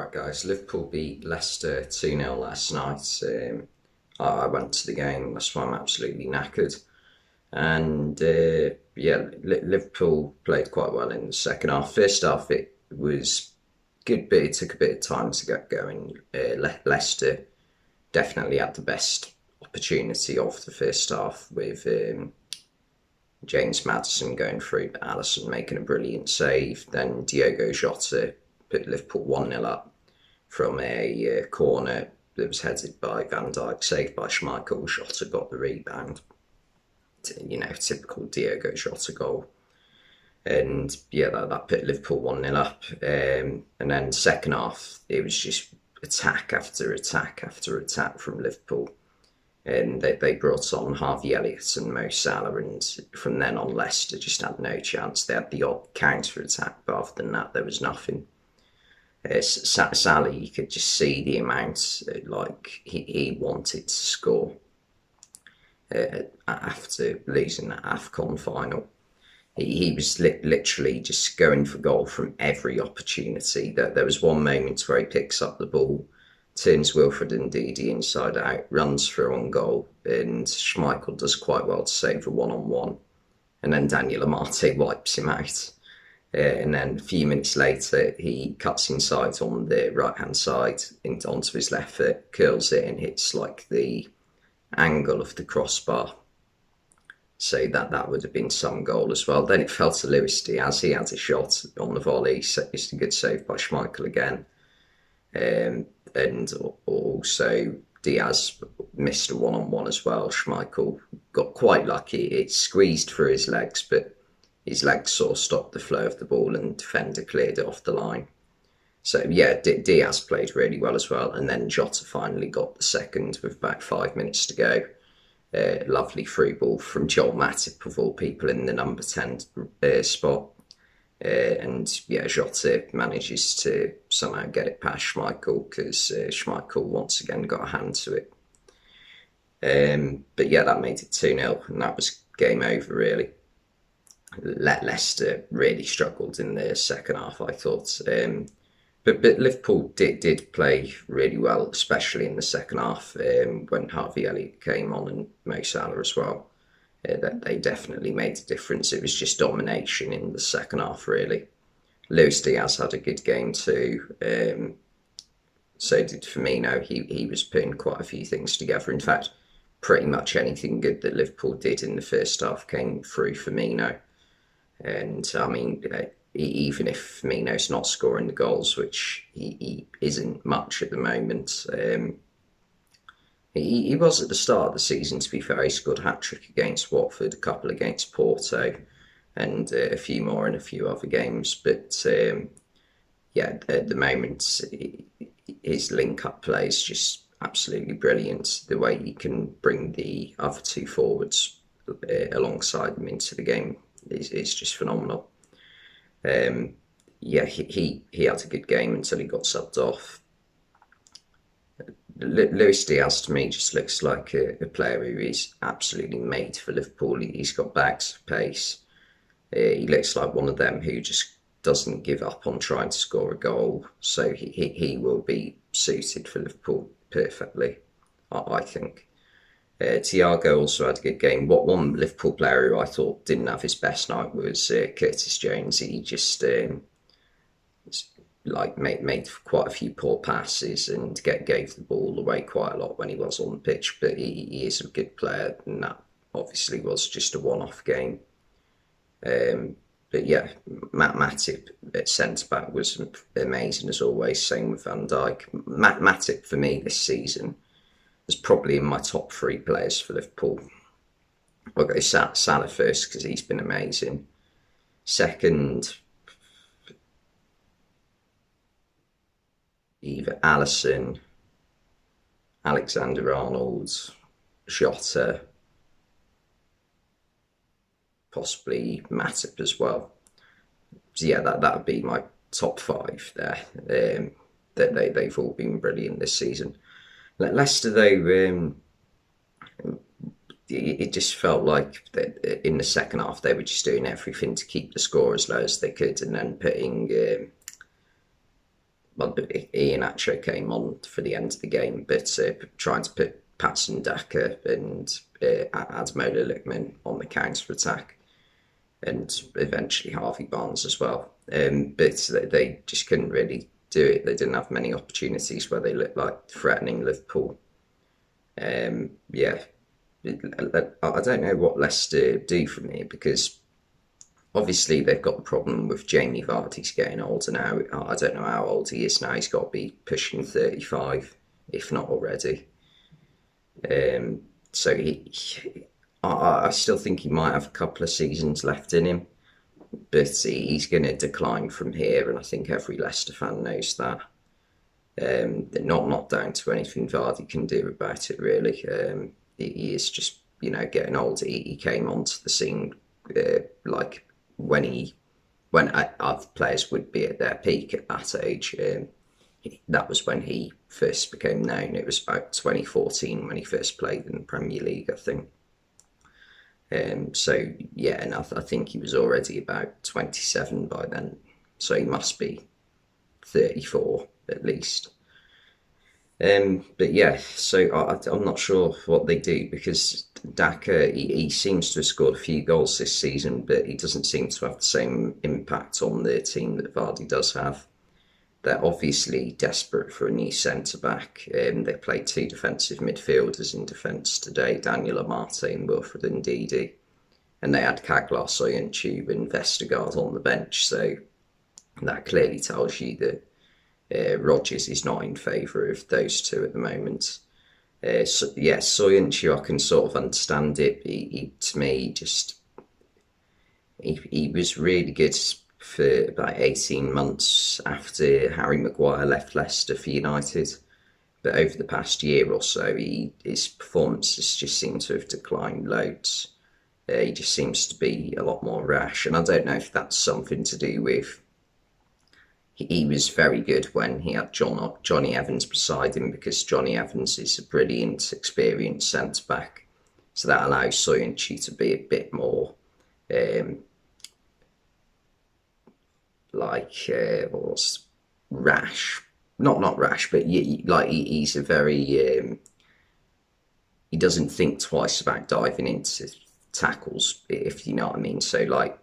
Right, guys, Liverpool beat Leicester 2-0 last night. I went to the game, that's why I'm absolutely knackered. And Liverpool played quite well in the second half. First half, it was good, but it took a bit of time to get going. Leicester definitely had the best opportunity of the first half with James Maddison going through, but Alisson making a brilliant save. Then Diogo Jota put Liverpool 1-0 up from a corner that was headed by Van Dijk, saved by Schmeichel. Jota got the rebound. Typical Diogo Jota goal. And yeah, that put Liverpool 1-0 up. And then second half, it was just attack after attack after attack from Liverpool. And they brought on Harvey Elliott and Mo Salah, and from then on Leicester just had no chance. They had the odd counter attack, but other than that there was nothing. Salah, you could just see the amount like he wanted to score after losing that AFCON final. He was literally just going for goal from every opportunity. There was one moment where he picks up the ball, turns Wilfred Ndidi inside out, runs through on goal, and Schmeichel does quite well to save a one-on-one. And then Daniel Amate wipes him out. And then a few minutes later, he cuts inside on the right-hand side onto his left foot, curls it and hits like the angle of the crossbar. So that would have been some goal as well. Then it fell to Luis Diaz. He had a shot on the volley. It's a good save by Schmeichel again. And also Diaz missed a one-on-one as well. Schmeichel got quite lucky. It squeezed through his legs, but his legs sort of stopped the flow of the ball and the defender cleared it off the line. So yeah, Diaz played really well as well. And then Jota finally got the second with about 5 minutes to go. Lovely through ball from Joel Matip, of all people, in the number 10 spot. And yeah, Jota manages to somehow get it past Schmeichel, because Schmeichel once again got a hand to it. But yeah, that made it 2-0, and that was game over, really. Leicester really struggled in the second half, I thought. But Liverpool did play really well, especially in the second half when Harvey Elliott came on and Mo Salah as well. That they definitely made a difference. It was just domination in the second half, really. Luis Diaz had a good game too. So did Firmino. He was putting quite a few things together. In fact, pretty much anything good that Liverpool did in the first half came through Firmino. And I mean, even if Firmino's not scoring the goals, which he isn't much at the moment, he was at the start of the season, to be fair. He scored a hat-trick against Watford, a couple against Porto, and a few more in a few other games. But yeah, at the moment, his link-up play is just absolutely brilliant. The way he can bring the other two forwards alongside him into the game is just phenomenal. Yeah, he had a good game until he got subbed off. Luis Diaz to me just looks like a player who is absolutely made for Liverpool. He's got bags, pace. He looks like one of them who just doesn't give up on trying to score a goal. So he will be suited for Liverpool perfectly, I think. Thiago also had a good game. One Liverpool player who I thought didn't have his best night was Curtis Jones. He just made quite a few poor passes and gave the ball away quite a lot when he was on the pitch. But he is a good player, and that obviously was just a one-off game. But yeah, Matip at centre-back was amazing as always. Same with Van Dijk. Matip for me this season is probably in my top 3 players for Liverpool. I'll go Salah first because he's been amazing. Second, either Alisson, Alexander-Arnold, Jota, possibly Matip as well. So yeah, that would be my top 5 there. They've all been brilliant this season. Leicester, though, it just felt like that in the second half they were just doing everything to keep the score as low as they could, and then putting well, Ian Acho came on for the end of the game, but trying to put Patson Daka and Admola Lookman on the counter attack, and eventually Harvey Barnes as well. But they just couldn't really do it. They didn't have many opportunities where they looked like threatening Liverpool. Yeah, I don't know what Leicester do from here, because obviously they've got the problem with Jamie Vardy's getting older now. I don't know how old he is now. He's got to be pushing 35, if not already. So I still think he might have a couple of seasons left in him, but he's going to decline from here, and I think every Leicester fan knows that. Not down to anything Vardy can do about it, really. He is just, getting older. He came onto the scene like when other players would be at their peak at that age. That was when he first became known. It was about 2014 when he first played in the Premier League, I think. So yeah, and I think he was already about 27 by then. So he must be 34 at least. But yeah, so I'm not sure what they do, because Daka, he seems to have scored a few goals this season, but he doesn't seem to have the same impact on the team that Vardy does have. They're obviously desperate for a new centre-back. They played two defensive midfielders in defence today, Daniel Amate and Wilfred Ndidi. And they had Kaglar, Soyuncu and Vestergaard on the bench, so that clearly tells you that Rodgers is not in favour of those two at the moment. Soyuncu, I can sort of understand it. To me, he was really good for about 18 months after Harry Maguire left Leicester for United. But over the past year or so, his performances just seem to have declined loads. He just seems to be a lot more rash, and I don't know if that's something to do with... He was very good when he had Johnny Evans beside him, because Johnny Evans is a brilliant, experienced centre-back. So that allows Soyuncu to be a bit more rash. Not rash, but he's a very... he doesn't think twice about diving into tackles, if you know what I mean. So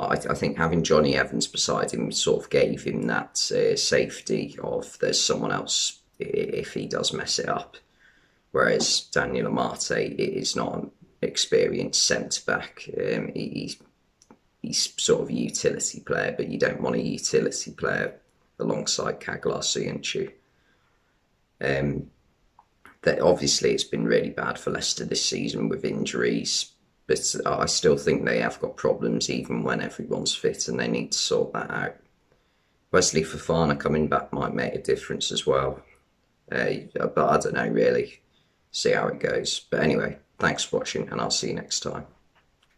I think having Johnny Evans beside him sort of gave him that safety of there's someone else if he does mess it up. Whereas Daniel Amate is not an experienced centre-back. He's sort of a utility player, but you don't want a utility player alongside Kaglar Soyuncu. That obviously it's been really bad for Leicester this season with injuries, but I still think they have got problems even when everyone's fit, and they need to sort that out. Wesley Fofana coming back might make a difference as well. But I don't know, really. See how it goes. But anyway, thanks for watching, and I'll see you next time.